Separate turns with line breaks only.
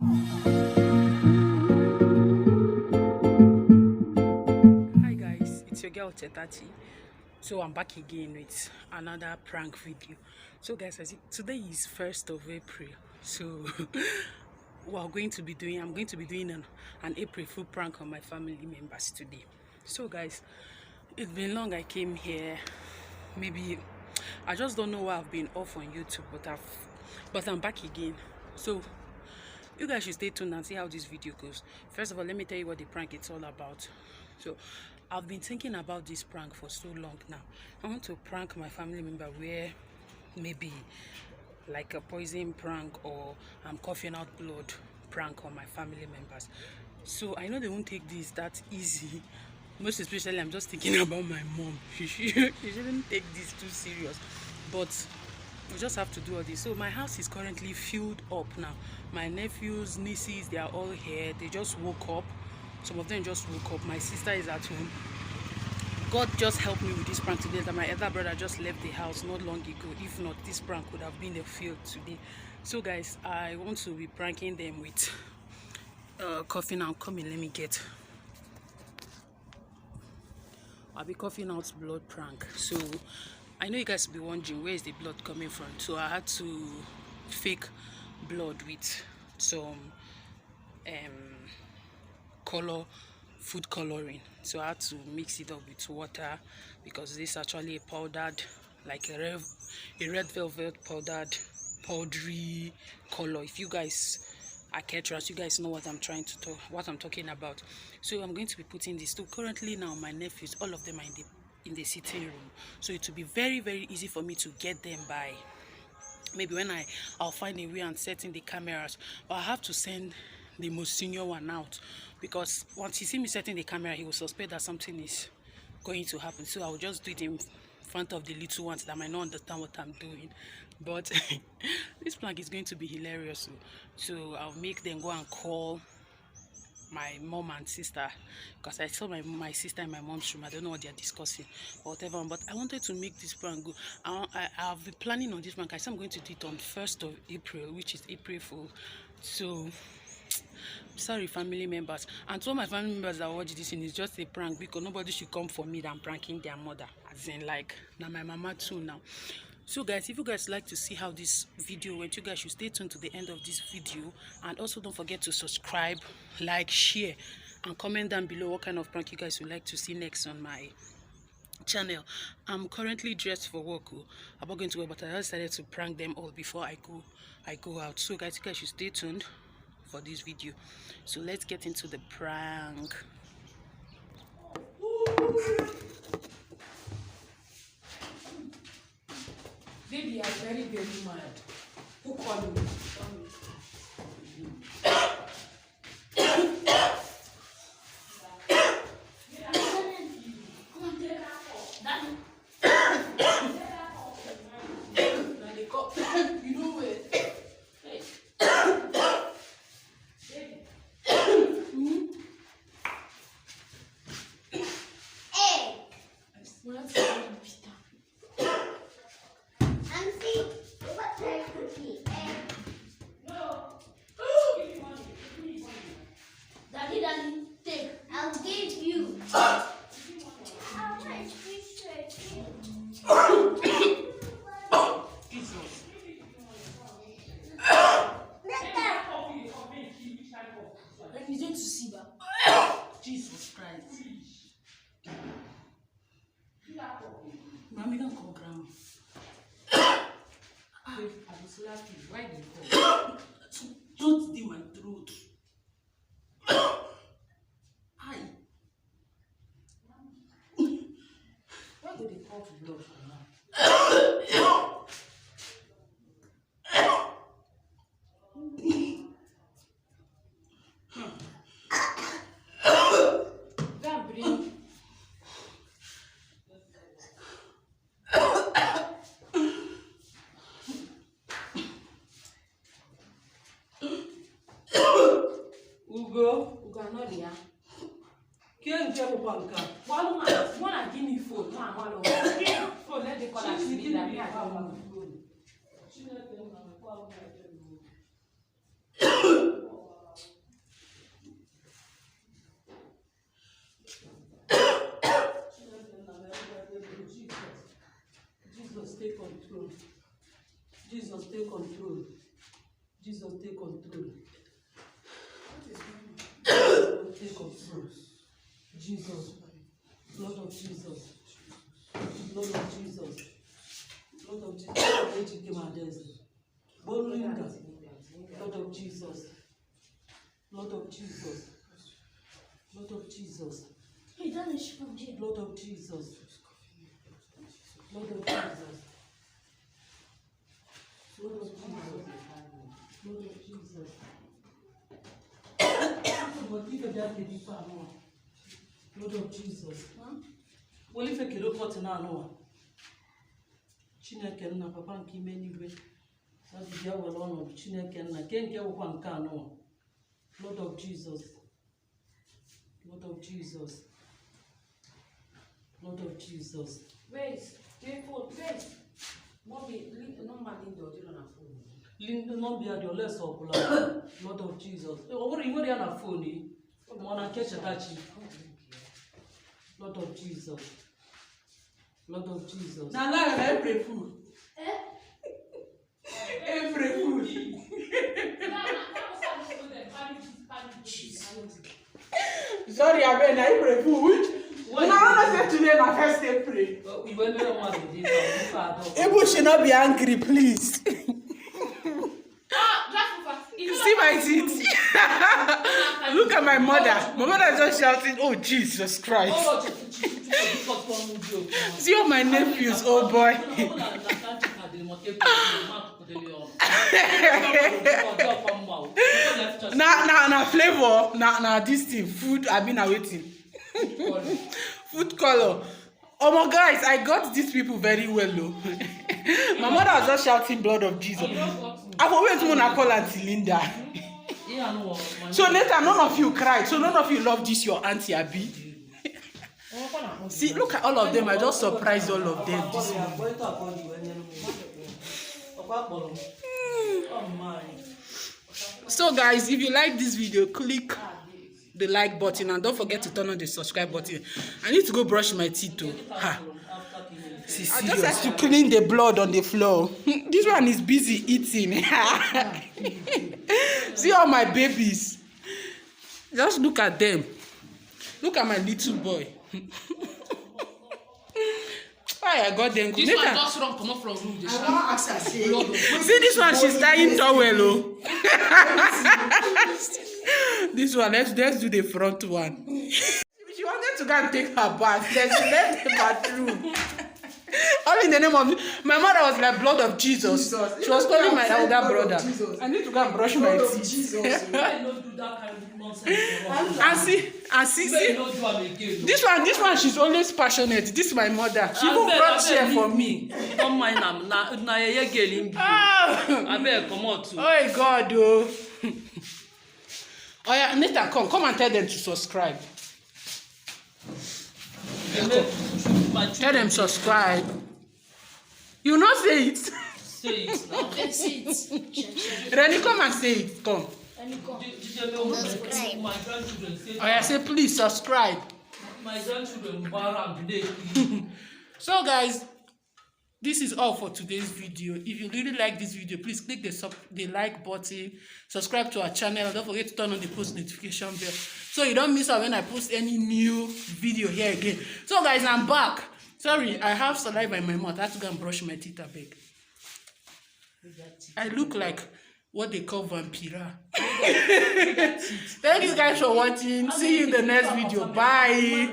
Hi guys, it's your girl Tetati. So I'm back again with another prank video. So guys, today is 1st of April. So I'm going to be doing an April Fool prank on my family members today. So guys, it's been long I came here. Maybe I just don't know why I've been off on YouTube, but I'm back again. So you guys should stay tuned and see how this video goes. First of all, let me tell you what the prank is all about. So I've been thinking about this prank for so long now. I want to prank my family member where maybe like a poison prank, or I'm coughing out blood prank on my family members. So I know they won't take this that easy. Most especially, I'm just thinking about my mom. She shouldn't take this too serious. But we just have to do all this. So my house is currently filled up now. My nephews, nieces, they are all here. They just woke up. Some of them just woke up. My sister is at home. God just helped me with this prank today, that my elder brother just left the house not long ago. If not, this prank would have been a field today. So guys, I want to be pranking them with coffee now. Come in, let me get. I'll be coughing out blood prank. So I know you guys will be wondering, where is the blood coming from? So I had to fake blood with some food coloring. So I had to mix it up with water, because this is actually a powdered, like a red velvet powdery color. If you guys are caterers, you guys know what I'm talking about. So I'm going to be putting this. So currently now my nephews, all of them are in the sitting room. So it will be very, very easy for me to get them by maybe when I'll find a way and set in the cameras. But I have to send the most senior one out, because once he see me setting the camera, he will suspect that something is going to happen. So I will just do it in front of the little ones that might not understand what I'm doing. But this prank is going to be hilarious. So I'll make them go and call my mom and sister, because I saw my sister in my mom's room. I don't know what they're discussing or whatever, but I wanted to make this prank go. I've been planning on this prank. I said I'm going to do it on 1st of April, which is April Fool. So sorry family members, and to all my family members that watch this thing, is just a prank, because nobody should come for me that I'm pranking their mother, as in like now my mama too now. So guys, if you guys like to see how this video went, you guys should stay tuned to the end of this video. And also don't forget to subscribe, like, share, and comment down below what kind of prank you guys would like to see next on my channel. I'm currently dressed for work. I'm not going to work, but I decided to prank them all before I go out. So guys, you guys should stay tuned for this video. So let's get into the prank. Baby, I'm very, very mad. Who called me? You know where?
I'll give you.
I need to see that. Jesus Christ. Mommy, don't call grandma. I was laughing. Why did you call? Don't steal my throat. Hi. Why did they call for blood for now? Ugo no dia. Quem quer o banca? Wanna give me phone? Phone, let the call me that me I don't want.
Jesus. Blood of Jesus. Blood of Jesus. Blood of Jesus. Blood of Jesus. Blood of Jesus. Blood of Jesus.
He done it from here.
Blood of Jesus. Blood of Jesus. Blood of Jesus. Blood of Jesus. Blood of Jesus. Well, if I can look what now, Chineke na papa nke ime n'igwe. Sabi ya wele ọnọdụ Chineke na ke nke wụkwa nke anọ. Blood of Jesus. Blood of Jesus. Blood of Jesus.
Wait, wait. Mommy, normal Linda or on a phone.
Linda no be at your less of Blood of Jesus. What you on a phone? Mona catch a tachi. Blood of Jesus. Blood of Jesus.
Now every food. Every food. Sorry, I mean every food. Now say today na first April. Ebo should not be angry, please. See my teeth. Look at my mother. My mother is just shouting, "Oh Jesus Christ!" See all my nephews, oh boy. Now flavor. Now this thing, food. I've been awaiting. Food color. Oh my guys, I got these people very well though. My mother was just shouting blood of Jesus. I've always wanna call Auntie Linda. So later none of you cried. So none of you love this your auntie Abi. See, look at all of them. I just surprised all of them this morning. So guys, if you like this video, click the like button and don't forget to turn on the subscribe button. I need to go brush my teeth too. Ha. I just have to clean the blood on the floor. This one is busy eating. See all my babies. Just look at them. Look at my little boy. Why I got them?
This one just run come up from room.
See this one, she's tying towel. Oh. This one, let's do the front one. She wanted to go and take her bath. Then she left the bathroom. All in the name of my mother was like blood of Jesus. She was calling my elder brother. I need to go and brush my teeth. And see, this one, she's always passionate. This is my mother. She even brought chair for me.
Don't mind them. Na ye girl. I better come out too.
Oh God, oh. Oh yeah, Nathan, come and tell them to subscribe. Tell them subscribe. You not say it.
Say it now.
Say it.
Renny, come and say it. Come.
Subscribe.
My grandchildren say.
Oh yeah, say please subscribe.
My grandchildren bar today.
So guys, this is all for today's video. If you really like this video, please click the like button, subscribe to our channel, and don't forget to turn on the post notification bell so you don't miss out when I post any new video here again. So guys, I'm back. Sorry, I have saliva in my mouth. I have to go and brush my teeth a bit. I look like what they call vampira. Thank you guys for watching. See you in the next video. Bye.